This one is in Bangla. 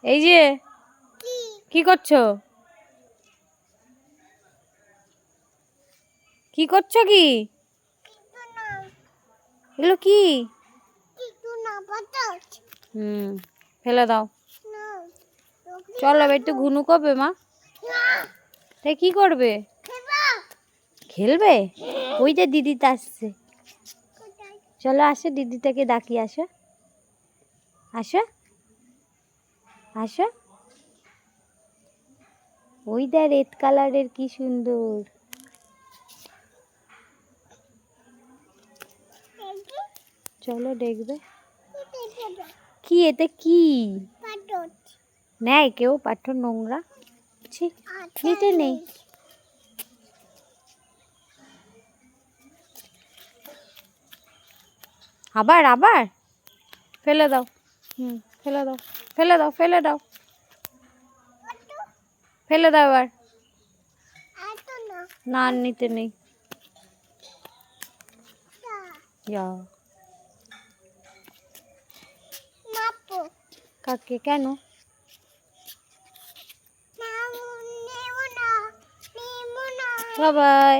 এই যে কি করছো? কি করছো কি? এগুলো কি? ফেলে দাও। চলো এবার একটু ঘুনু করবে মা। তাই কি করবে? খেলবে? ওই যে দিদিটা আসছে। চলো আসো, দিদিটাকে ডাকি। আসো আসো আসো। ওইটা রেড কালারের, কি সুন্দর। চলো দেখবে। কি এতে কি নেয় কেউ? পাথর নোংরা, নিতে নেই। আবার আবার ফেলে দাও। ফেলে দাও, ফেলে দাও, ফেলে দাও, ফেলে দাও এবার। না নিতে নেই। কাকে? কেন? বাবাই।